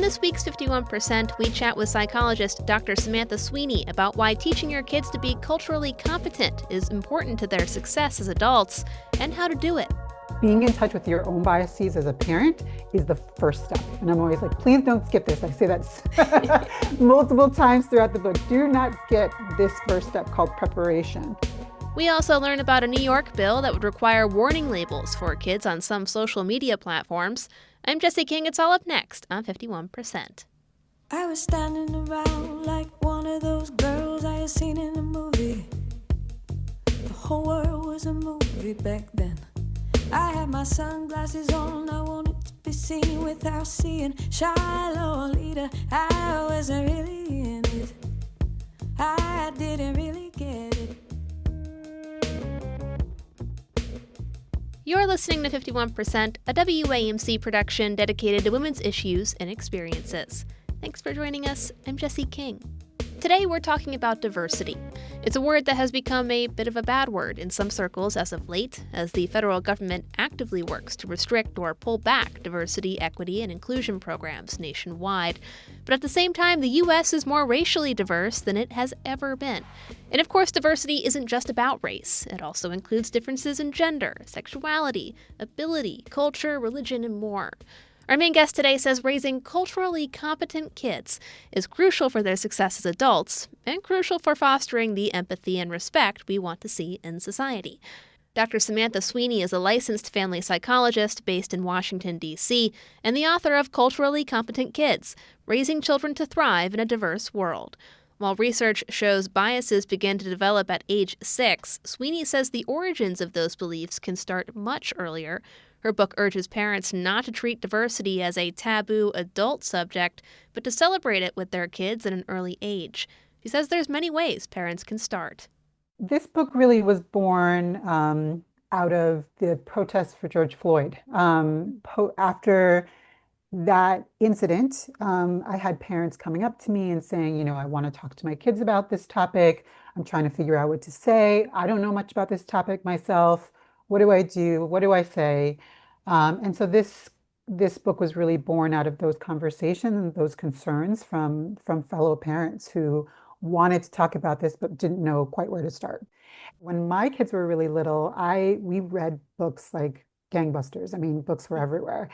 this week's 51%, we chat with psychologist Dr. Samantha Sweeney about why teaching your kids to be culturally competent is important to their success as adults and how to do it. Being in touch with your own biases as a parent is the first step. And I'm always like, please don't skip this. I say that multiple times throughout the book. Do not skip this first step called preparation. We also learn about a New York bill that would require warning labels for kids on some social media platforms. I'm Jessie King. It's all up next on 51%. I was standing around like one of those girls I had seen in a movie. The whole world was a movie back then. I had my sunglasses on, I wanted to be seen without seeing. Shallow leader, I wasn't really in it. I didn't really get it. You're listening to 51%, a WAMC production dedicated to women's issues and experiences. Thanks for joining us. I'm Jessie King. Today we're talking about diversity. It's a word that has become a bit of a bad word in some circles as of late, as the federal government actively works to restrict or pull back diversity, equity, and inclusion programs nationwide. But at the same time, the U.S. is more racially diverse than it has ever been. And of course, diversity isn't just about race. It also includes differences in gender, sexuality, ability, culture, religion, and more. Our main guest today says raising culturally competent kids is crucial for their success as adults and crucial for fostering the empathy and respect we want to see in society. Dr. Samantha Sweeney is a licensed family psychologist based in Washington, D.C., and the author of Culturally Competent Kids, Raising Children to Thrive in a Diverse World. While research shows biases begin to develop at age 6, Sweeney says the origins of those beliefs can start much earlier. Her book urges parents not to treat diversity as a taboo adult subject, but to celebrate it with their kids at an early age. She says there's many ways parents can start. This book really was born out of the protests for George Floyd. After that incident, I had parents coming up to me and saying, I want to talk to my kids about this topic. I'm trying to figure out what to say. I don't know much about this topic myself. What do I do? What do I say? And so this book was really born out of those conversations and those concerns from fellow parents who wanted to talk about this but didn't know quite where to start. When my kids were really little, we read books like gangbusters. I mean, books were everywhere.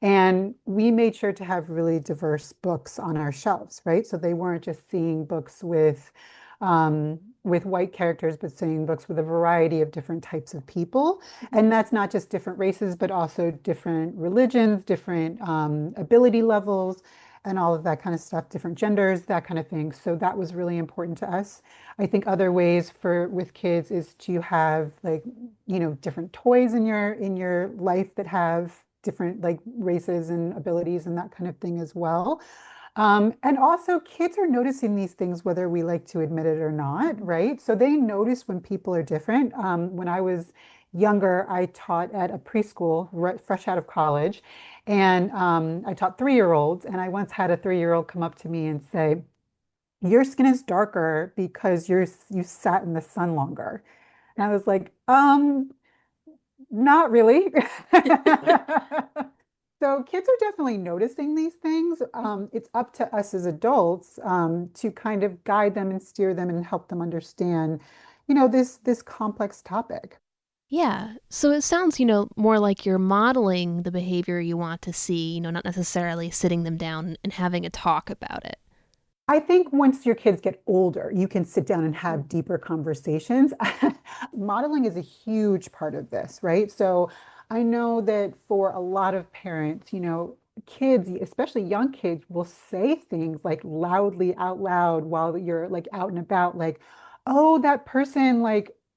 And we made sure to have really diverse books on our shelves, right? So they weren't just seeing books with white characters, but seeing books with a variety of different types of people. And that's not just different races, but also different religions, different ability levels, and all of that kind of stuff, different genders, that kind of thing. So that was really important to us. I think other ways with kids is to have different toys in your life that have different races and abilities and that kind of thing as well. And also kids are noticing these things whether we like to admit it or not, right? So they notice when people are different. When I was younger, I taught at a preschool, fresh out of college, and I taught 3-year-olds. And I once had a 3-year-old come up to me and say, "Your skin is darker because you sat in the sun longer." And I was like, not really. So kids are definitely noticing these things. It's up to us as adults to kind of guide them and steer them and help them understand, this complex topic. Yeah, so it sounds, more like you're modeling the behavior you want to see, not necessarily sitting them down and having a talk about it. I think once your kids get older, you can sit down and have deeper conversations. Modeling is a huge part of this, right? So I know that for a lot of parents, kids, especially young kids, will say things loudly out loud while you're out and about, "Oh, that person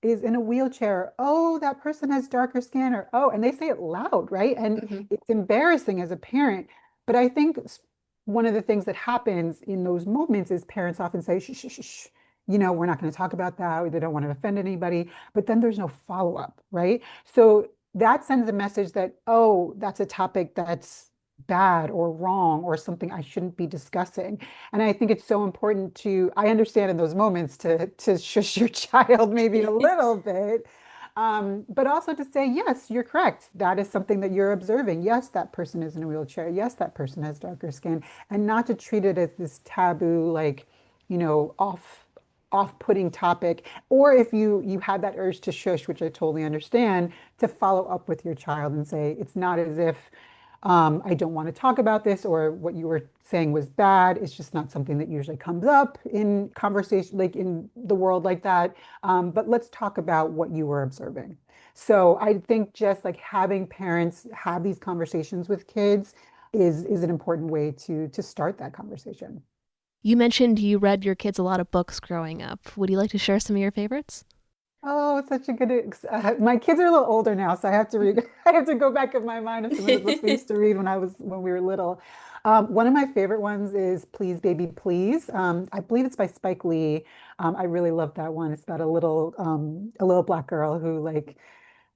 is in a wheelchair. Oh, that person has darker skin," or "Oh," and they say it loud, right? And it's embarrassing as a parent. But I think one of the things that happens in those moments is parents often say, "Shh, shh, shh, shh. We're not going to talk about that. They don't want to offend anybody." But then there's no follow-up, right? So that sends a message that, oh, that's a topic that's bad or wrong or something I shouldn't be discussing. And I think it's so important I understand in those moments to shush your child maybe a little bit. But also to say, yes, you're correct. That is something that you're observing. Yes, that person is in a wheelchair. Yes, that person has darker skin, and not to treat it as this taboo, like, off-putting topic. Or if you had that urge to shush, which I totally understand, to follow up with your child and say, it's not as if I don't want to talk about this, or what you were saying was bad. It's just not something that usually comes up in conversation, like in the world like that. But let's talk about what you were observing. So I think just like having parents have these conversations with kids is an important way to start that conversation. You mentioned you read your kids a lot of books growing up. Would you like to share some of your favorites? Oh, it's such a good. My kids are a little older now, so I have to read. I have to go back in my mind of some of the books we used to read when we were little. One of my favorite ones is Please Baby Please. I believe it's by Spike Lee. I really love that one. It's about a little black girl who like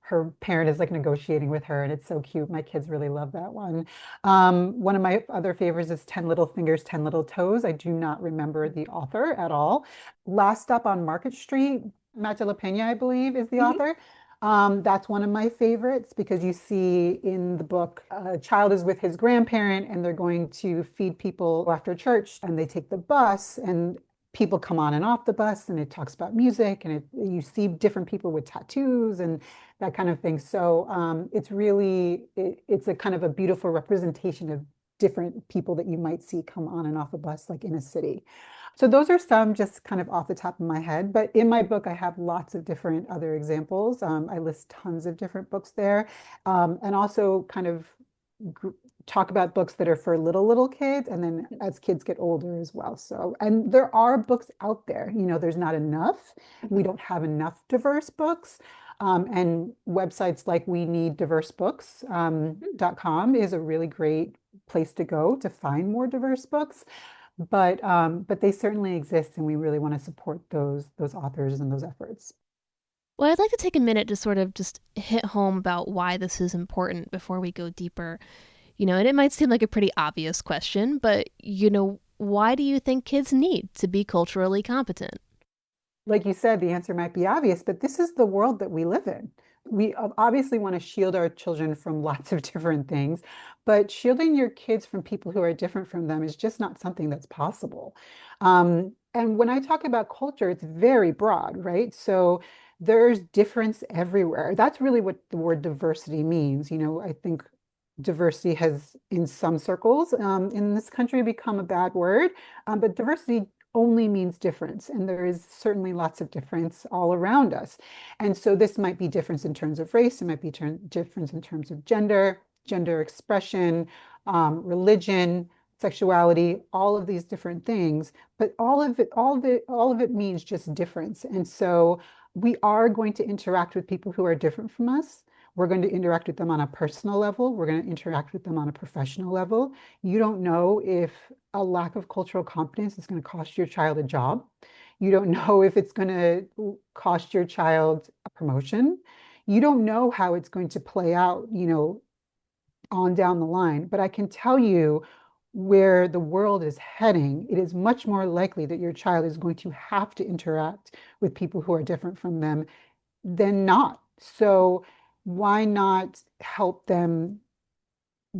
her parent is like negotiating with her, and it's so cute. My kids really love that one. One of my other favorites is 10 Little Fingers, 10 Little Toes. I do not remember the author at all. Last Stop on Market Street, Matt de la Peña, I believe, is the Mhm. author. That's one of my favorites because you see in the book, a child is with his grandparent and they're going to feed people after church, and they take the bus, and people come on and off the bus, and it talks about music, and you see different people with tattoos and that kind of thing. So it's a kind of a beautiful representation of different people that you might see come on and off a bus, like in a city. So those are some just kind of off the top of my head. But in my book, I have lots of different other examples. I list tons of different books there, and also kind of gr- talk about books that are for little kids, and then as kids get older as well. So, and there are books out there. There's not enough. We don't have enough diverse books. And websites like we need diverse books.com is a really great place to go to find more diverse books. But they certainly exist, and we really want to support those authors and those efforts. Well, I'd like to take a minute to sort of just hit home about why this is important before we go deeper. And it might seem like a pretty obvious question, but, why do you think kids need to be culturally competent? Like you said, the answer might be obvious, but this is the world that we live in. We obviously want to shield our children from lots of different things, but shielding your kids from people who are different from them is just not something that's possible. And when I talk about culture, it's very broad, right? So there's difference everywhere. That's really what the word diversity means. I think diversity has, in some circles in this country, become a bad word, but diversity only means difference. And there is certainly lots of difference all around us. And so this might be difference in terms of race, it might be difference in terms of gender expression, religion, sexuality, all of these different things. But all of it means just difference. And so we are going to interact with people who are different from us. We're going to interact with them on a personal level. We're going to interact with them on a professional level. You don't know if a lack of cultural competence is going to cost your child a job. You don't know if it's going to cost your child a promotion. You don't know how it's going to play out, on down the line. But I can tell you where the world is heading, it is much more likely that your child is going to have to interact with people who are different from them than not. So why not help them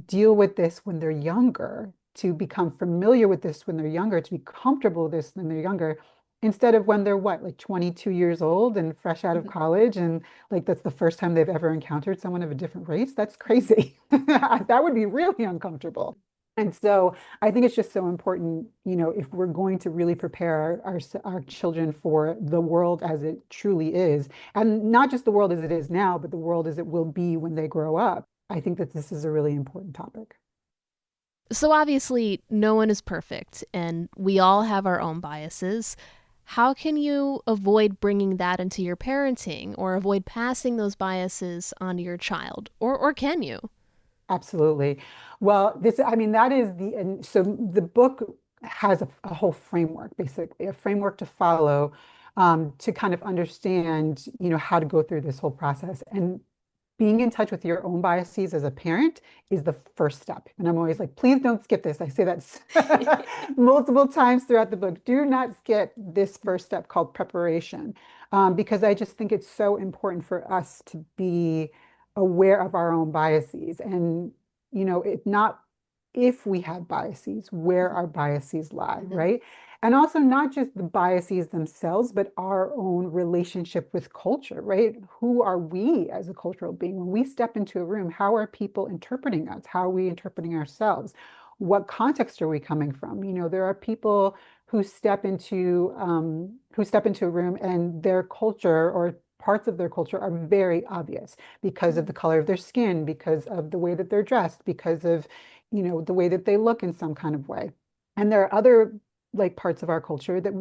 deal with this when they're younger, to become familiar with this when they're younger, to be comfortable with this when they're younger, instead of when they're what, like 22 years old and fresh out of college, and like that's the first time they've ever encountered someone of a different race? That's crazy. That would be really uncomfortable. And so I think it's just so important, if we're going to really prepare our children for the world as it truly is, and not just the world as it is now, but the world as it will be when they grow up. I think that this is a really important topic. So obviously, no one is perfect, and we all have our own biases. How can you avoid bringing that into your parenting or avoid passing those biases onto your child? Or can you? Absolutely. Well, I mean, that is and so the book has a whole framework, basically, a framework to follow, to kind of understand, how to go through this whole process. And being in touch with your own biases as a parent is the first step. And I'm always like, please don't skip this. I say that multiple times throughout the book. Do not skip this first step called preparation. because I just think it's so important for us to be aware of our own biases and, it not if we have biases, where our biases lie, right? And also not just the biases themselves, but our own relationship with culture, right? Who are we as a cultural being? When we step into a room, how are people interpreting us? How are we interpreting ourselves? What context are we coming from? There are people who step into a room and their culture or parts of their culture are very obvious because of the color of their skin, because of the way that they're dressed, because of, the way that they look in some kind of way. And there are other like parts of our culture that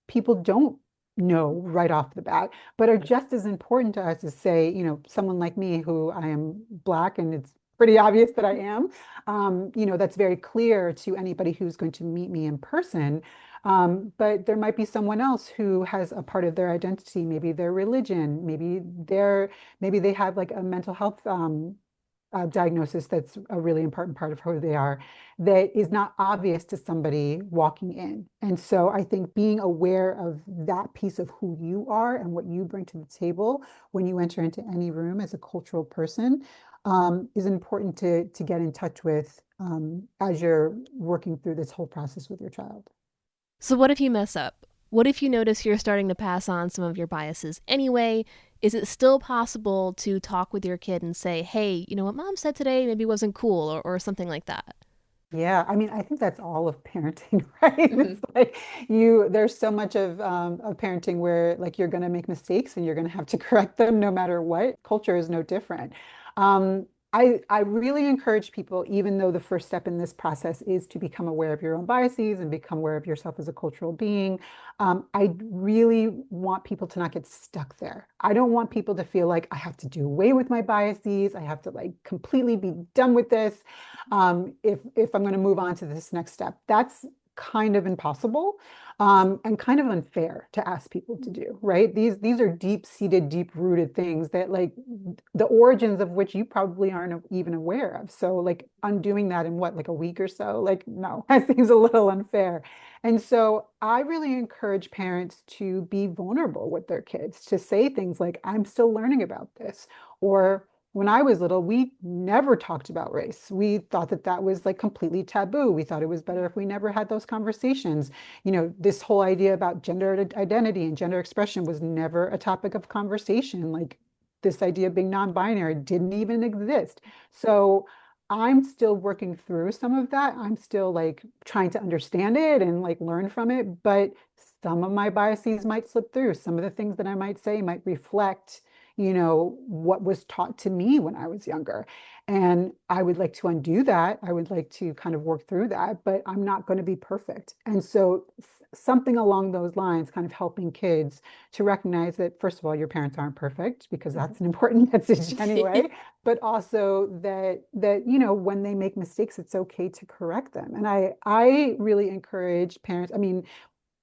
people don't know right off the bat, but are just as important to us as, say, someone like me who I am Black and it's pretty obvious that I am. That's very clear to anybody who's going to meet me in person. But there might be someone else who has a part of their identity, maybe their religion, maybe they have like a mental health diagnosis that's a really important part of who they are, that is not obvious to somebody walking in. And so I think being aware of that piece of who you are and what you bring to the table when you enter into any room as a cultural person is important to get in touch with as you're working through this whole process with your child. So, what if you mess up? What if you notice you're starting to pass on some of your biases anyway? Is it still possible to talk with your kid and say, hey, you know what mom said today maybe wasn't cool or something like that? Yeah, I mean, I think that's all of parenting, right? Mhm. It's like there's so much of parenting where like you're going to make mistakes and you're going to have to correct them no matter what. Culture is no different. Um, I really encourage people, even though the first step in this process is to become aware of your own biases and become aware of yourself as a cultural being. I really want people to not get stuck there. I don't want people to feel like I have to do away with my biases. I have to like completely be done with this if I'm going to move on to this next step. That's kind of impossible and kind of unfair to ask people to do, right? These are deep-seated, deep-rooted things that like the origins of which you probably aren't even aware of. So like undoing that in what, like a week or so? Like, no, that seems a little unfair. And so I really encourage parents to be vulnerable with their kids, to say things like, I'm still learning about this, or when I was little, we never talked about race. We thought that that was like completely taboo. We thought it was better if we never had those conversations. This whole idea about gender identity and gender expression was never a topic of conversation. Like this idea of being non-binary didn't even exist. So I'm still working through some of that. I'm still like trying to understand it and like learn from it, but some of my biases might slip through. Some of the things that I might say might reflect what was taught to me when I was younger. And I would like to undo that. I would like to kind of work through that, but I'm not going to be perfect. And so something along those lines, kind of helping kids to recognize that, first of all, your parents aren't perfect, because that's an important message anyway, but also that when they make mistakes, it's okay to correct them. And I really encourage parents. I mean,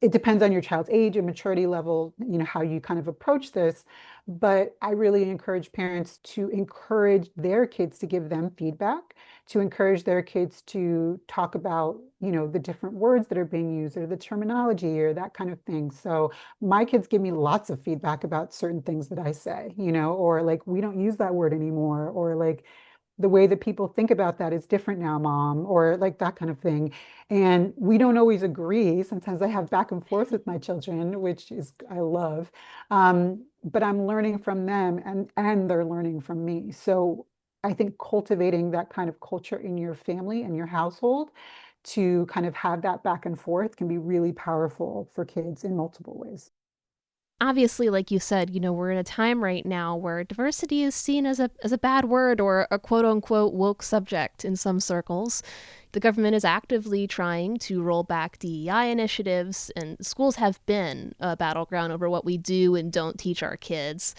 it depends on your child's age and maturity level, how you kind of approach this. But I really encourage parents to encourage their kids to give them feedback, to encourage their kids to talk about, the different words that are being used or the terminology or that kind of thing. So my kids give me lots of feedback about certain things that I say, or like, we don't use that word anymore, or like, the way that people think about that is different now, mom, or like that kind of thing. And we don't always agree. Sometimes I have back and forth with my children, which is I love. But I'm learning from them and they're learning from me. So I think cultivating that kind of culture in your family and your household to kind of have that back and forth can be really powerful for kids in multiple ways. Obviously, like you said, we're in a time right now where diversity is seen as a bad word or a quote unquote woke subject in some circles. The government is actively trying to roll back DEI initiatives, and schools have been a battleground over what we do and don't teach our kids.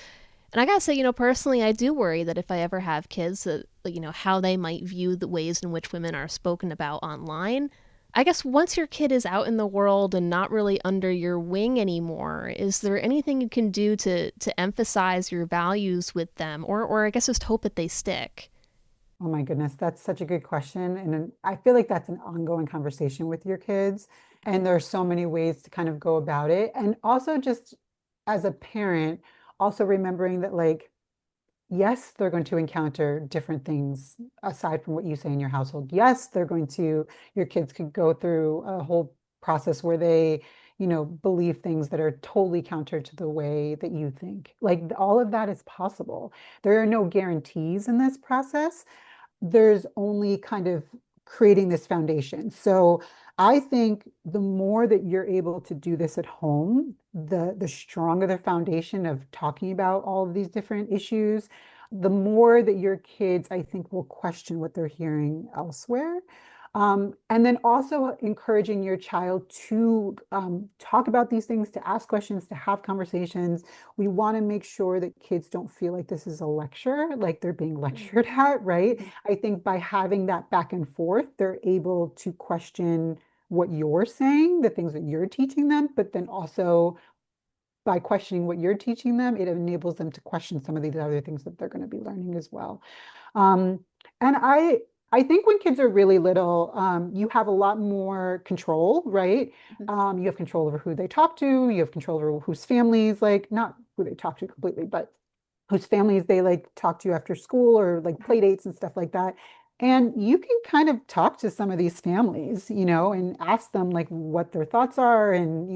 And I gotta say, personally, I do worry that if I ever have kids, that, how they might view the ways in which women are spoken about online. I guess once your kid is out in the world and not really under your wing anymore, is there anything you can do to emphasize your values with them, or I guess just hope that they stick? Oh my goodness, that's such a good question. And I feel like that's an ongoing conversation with your kids. And there are so many ways to kind of go about it. And also just as a parent, also remembering that like, yes, they're going to encounter different things aside from what you say in your household. Yes, your kids could go through a whole process where they, believe things that are totally counter to the way that you think. Like all of that is possible. There are no guarantees in this process. There's only kind of creating this foundation. So I think the more that you're able to do this at home, the stronger the foundation of talking about all of these different issues, the more that your kids, I think, will question what they're hearing elsewhere. And then also encouraging your child to talk about these things, to ask questions, to have conversations. We want to make sure that kids don't feel like this is a lecture, like they're being lectured at, right? I think by having that back and forth, they're able to question what you're saying, the things that you're teaching them, but then also by questioning what you're teaching them, it enables them to question some of these other things that they're going to be learning as well. Um, and I think when kids are really little, you have a lot more control, right? You have control over who they talk to, you have control over whose families, like not who they talk to completely, but whose families they like talk to after school or like play dates and stuff like that. And you can kind of talk to some of these families, and ask them like what their thoughts are and,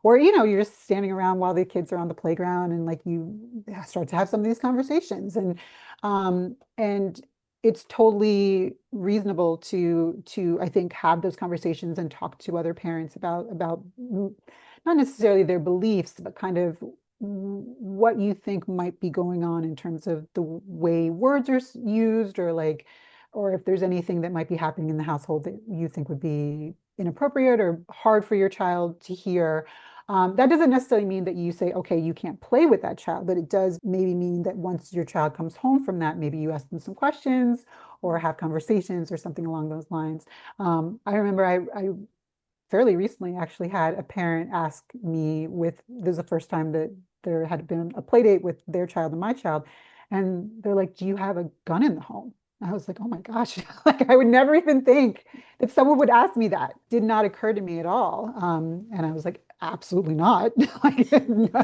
or, you're just standing around while the kids are on the playground and like you start to have some of these conversations. And it's totally reasonable to I think have those conversations and talk to other parents about not necessarily their beliefs, but kind of what you think might be going on in terms of the way words are used or if there's anything that might be happening in the household that you think would be inappropriate or hard for your child to hear. That doesn't necessarily mean that you say, okay, you can't play with that child, but it does maybe mean that once your child comes home from that, maybe you ask them some questions or have conversations or something along those lines. I remember I fairly recently actually had a parent ask me this is the first time that there had been a play date with their child and my child. And they're like, do you have a gun in the home? I was like, oh my gosh, like I would never even think that someone would ask me that. Did not occur to me at all. And I was like, absolutely not. Like,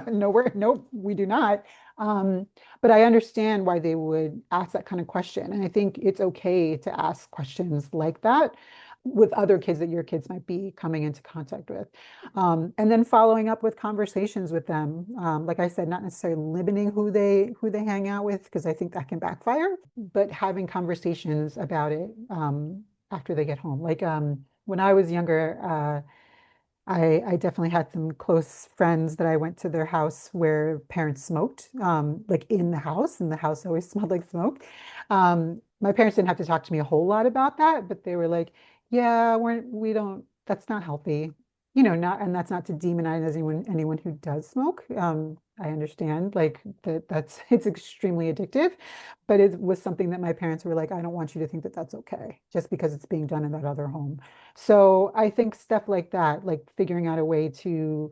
nowhere, no, we do not. But I understand why they would ask that kind of question. And I think it's okay to ask questions like that with other kids that your kids might be coming into contact with. And then following up with conversations with them. Like I said, not necessarily limiting who they hang out with, because I think that can backfire, but having conversations about it after they get home. Like when I was younger, I definitely had some close friends that I went to their house where parents smoked, like in the house, and the house always smelled like smoke. My parents didn't have to talk to me a whole lot about that, but they were like, yeah, we don't, that's not healthy. And that's not to demonize anyone who does smoke. I understand like that's it's extremely addictive, but it was something that my parents were like, I don't want you to think that that's okay, just because it's being done in that other home. So I think stuff like that, like figuring out a way to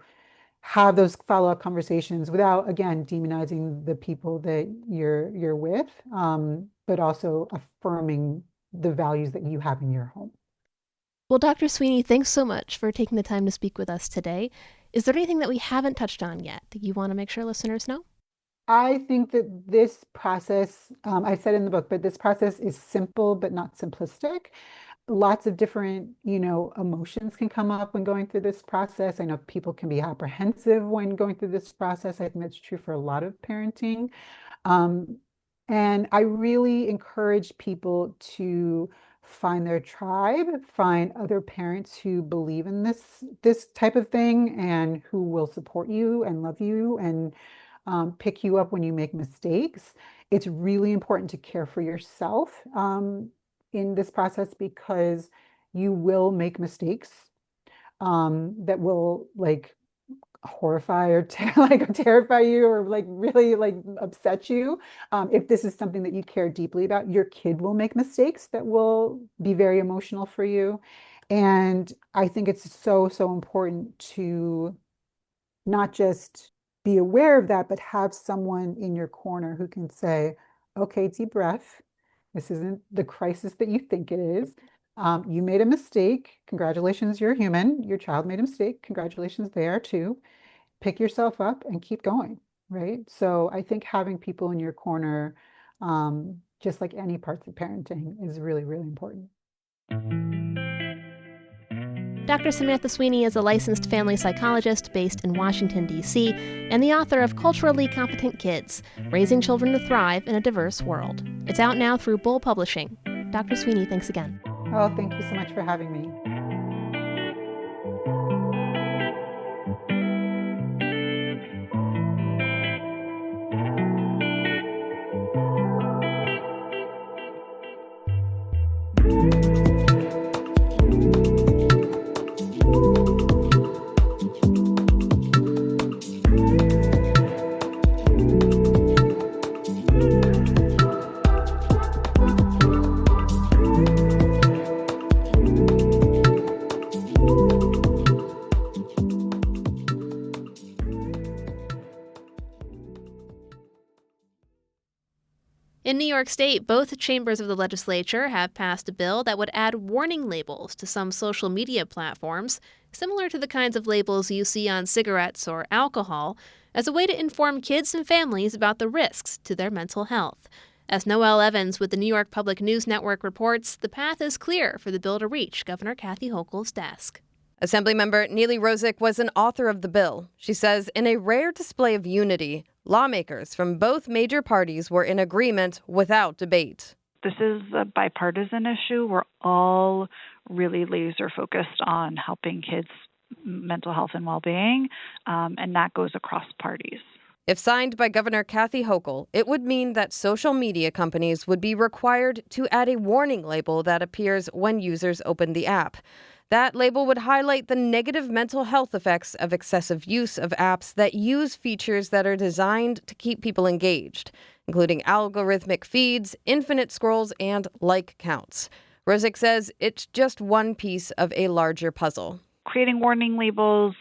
have those follow-up conversations without, again, demonizing the people that you're with, but also affirming the values that you have in your home. Well, Dr. Sweeney, thanks so much for taking the time to speak with us today. Is there anything that we haven't touched on yet that you want to make sure listeners know? I think that this process, I said in the book, but this process is simple but not simplistic. Lots of different, emotions can come up when going through this process. I know people can be apprehensive when going through this process. I think that's true for a lot of parenting. Um, and I really encourage people to find their tribe, find other parents who believe in this type of thing and who will support you and love you and pick you up when you make mistakes. It's really important to care for yourself in this process because you will make mistakes that will like horrify or terrify you or like really like upset you. If this is something that you care deeply about, your kid will make mistakes that will be very emotional for you. And I think it's so, so important to not just be aware of that, but have someone in your corner who can say, okay, deep breath. This isn't the crisis that you think it is. You made a mistake. Congratulations, you're human. Your child made a mistake. Congratulations, they are too. pick yourself up and keep going, right? So I think having people in your corner, just like any parts of parenting, is really, really important. Dr. Samantha Sweeney is a licensed family psychologist based in Washington, D.C., and the author of Culturally Competent Kids, Raising Children to Thrive in a Diverse World. It's out now through Bull Publishing. Dr. Sweeney, thanks again. Oh, thank you so much for having me. In New York State, both chambers of the legislature have passed a bill that would add warning labels to some social media platforms, similar to the kinds of labels you see on cigarettes or alcohol, as a way to inform kids and families about the risks to their mental health. As Noelle Evans with the New York Public News Network reports, the path is clear for the bill to reach Governor Kathy Hochul's desk. Assemblymember Neely Rosick was an author of the bill. She says, in a rare display of unity, lawmakers from both major parties were in agreement without debate. This is a bipartisan issue. We're all really laser focused on helping kids' mental health and well-being, and that goes across parties. If signed by Governor Kathy Hochul, it would mean that social media companies would be required to add a warning label that appears when users open the app. That label would highlight the negative mental health effects of excessive use of apps that use features that are designed to keep people engaged, including algorithmic feeds, infinite scrolls, and like counts. Rosick says it's just one piece of a larger puzzle. Creating warning labels,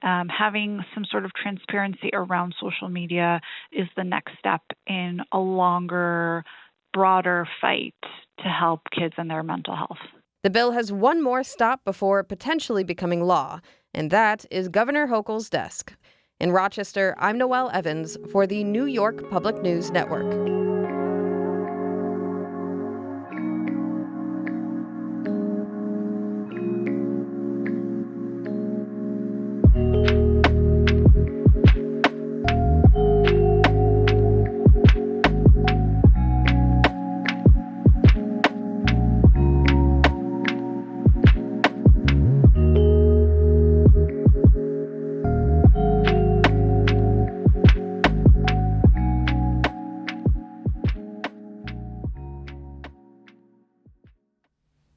having some sort of transparency around social media is the next step in a longer, broader fight to help kids and their mental health. The bill has one more stop before potentially becoming law, and that is Governor Hochul's desk. In Rochester, I'm Noelle Evans for the New York Public News Network.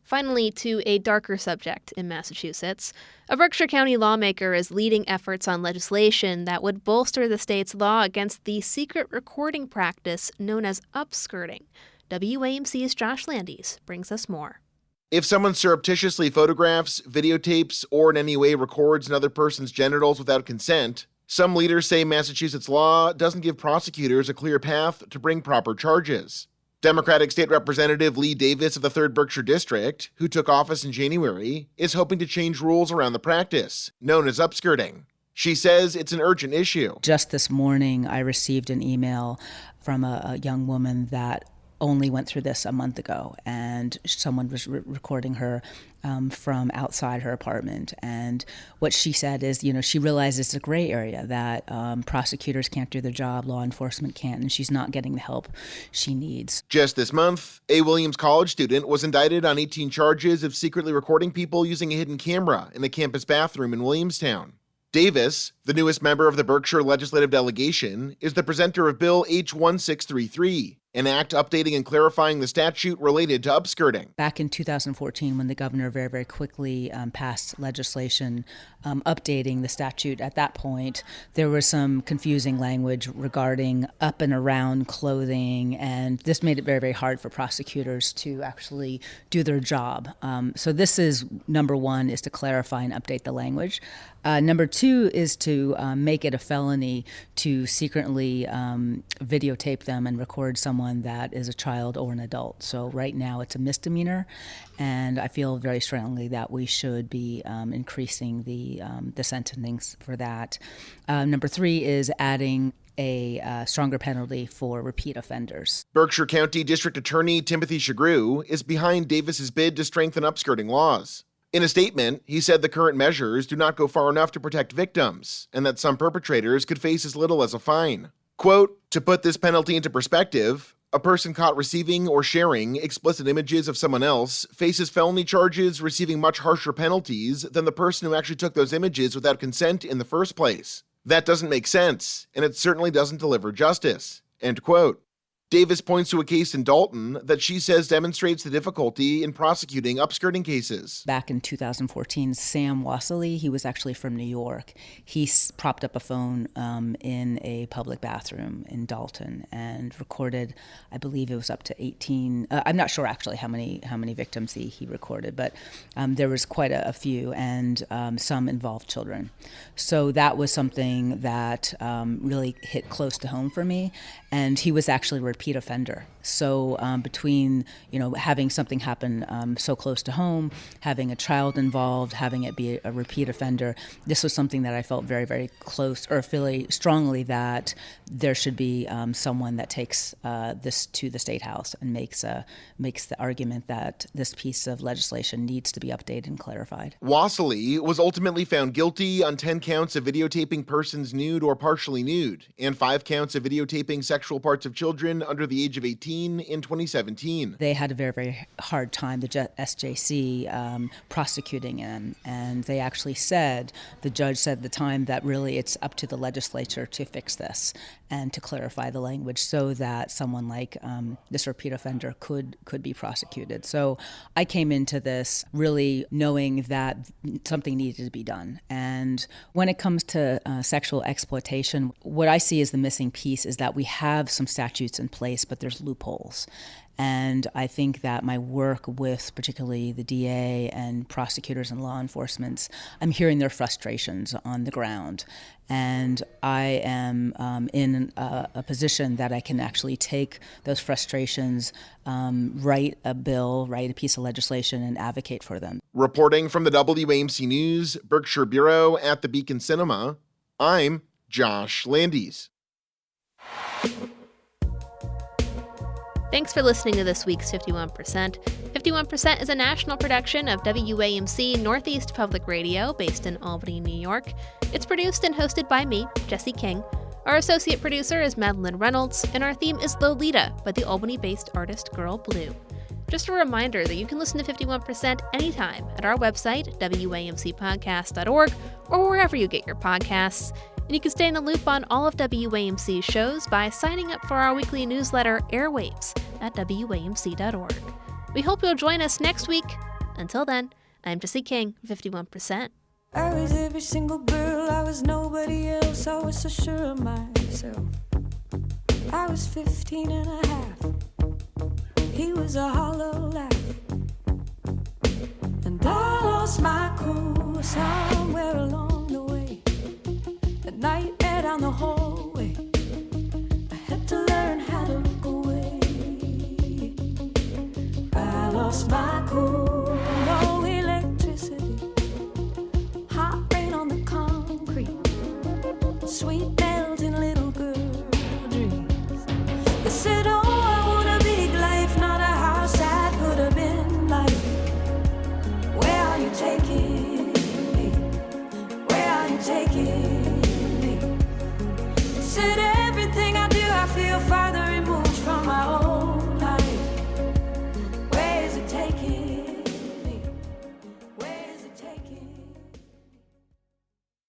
Finally, to a darker subject in Massachusetts. A Berkshire County lawmaker is leading efforts on legislation that would bolster the state's law against the secret recording practice known as upskirting. WAMC's Josh Landis brings us more. If someone surreptitiously photographs, videotapes, or in any way records another person's genitals without consent, some leaders say Massachusetts law doesn't give prosecutors a clear path to bring proper charges. Democratic State Representative Lee Davis of the 3rd Berkshire District, who took office in January, is hoping to change rules around the practice, known as upskirting. She says it's an urgent issue. Just this morning, I received an email from a young woman that only went through this a month ago, and someone was recording her from outside her apartment. And what she said is, she realizes it's a gray area, that prosecutors can't do their job, law enforcement can't, and she's not getting the help she needs. Just this month, a Williams College student was indicted on 18 charges of secretly recording people using a hidden camera in a campus bathroom in Williamstown. Davis, the newest member of the Berkshire Legislative Delegation, is the presenter of Bill H-1633, an act updating and clarifying the statute related to upskirting. Back in 2014, when the governor very, very quickly passed legislation updating the statute, at that point, there was some confusing language regarding up and around clothing, and this made it very, very hard for prosecutors to actually do their job. So this is, number one, is to clarify and update the language. Number 2 is to make it a felony to secretly videotape them and record someone that is a child or an adult. So right now it's a misdemeanor, and I feel very strongly that we should be increasing the sentencing for that. Number 3 is adding a stronger penalty for repeat offenders. Berkshire County District Attorney Timothy Shagrew is behind Davis's bid to strengthen upskirting laws. In a statement, he said the current measures do not go far enough to protect victims, and that some perpetrators could face as little as a fine. Quote, to put this penalty into perspective, a person caught receiving or sharing explicit images of someone else faces felony charges receiving much harsher penalties than the person who actually took those images without consent in the first place. That doesn't make sense, and it certainly doesn't deliver justice. End quote. Davis points to a case in Dalton that she says demonstrates the difficulty in prosecuting upskirting cases. Back in 2014, Sam Wasserly, he was actually from New York. He propped up a phone in a public bathroom in Dalton and recorded, I believe it was up to 18. I'm not sure actually how many victims he recorded, but there was quite a few, and some involved children. So that was something that really hit close to home for me. And he was actually a repeat offender. So between having something happen so close to home, having a child involved, having it be a repeat offender, this was something that I felt very, very close, or feel strongly that there should be someone that takes this to the State House and makes the argument that this piece of legislation needs to be updated and clarified. Wasserly was ultimately found guilty on 10 counts of videotaping persons nude or partially nude, and 5 counts of videotaping sexual parts of children under the age of 18 in 2017. They had a very, very hard time, the SJC, prosecuting him, and they actually said, the judge said at the time, that really it's up to the legislature to fix this and to clarify the language so that someone like this repeat offender could be prosecuted. So I came into this really knowing that something needed to be done. And when it comes to sexual exploitation, what I see as the missing piece is that we have some statutes in place, but there's loopholes. And I think that my work with particularly the DA and prosecutors and law enforcement, I'm hearing their frustrations on the ground. And I am in a position that I can actually take those frustrations, write a bill, write a piece of legislation, and advocate for them. Reporting from the WAMC News Berkshire Bureau at the Beacon Cinema, I'm Josh Landis. Thanks for listening to this week's 51%. 51% is a national production of WAMC Northeast Public Radio based in Albany, New York. It's produced and hosted by me, Jesse King. Our associate producer is Madeline Reynolds, and our theme is Lolita by the Albany-based artist Girl Blue. Just a reminder that you can listen to 51% anytime at our website, wamcpodcast.org, or wherever you get your podcasts. And you can stay in the loop on all of WAMC's shows by signing up for our weekly newsletter, Airwaves, at wamc.org. We hope you'll join us next week. Until then, I'm Jesse King, 51%. I was every single girl, I was nobody else, I was so sure of myself. I was 15 and a half, he was a hollow laugh. And I lost my cool,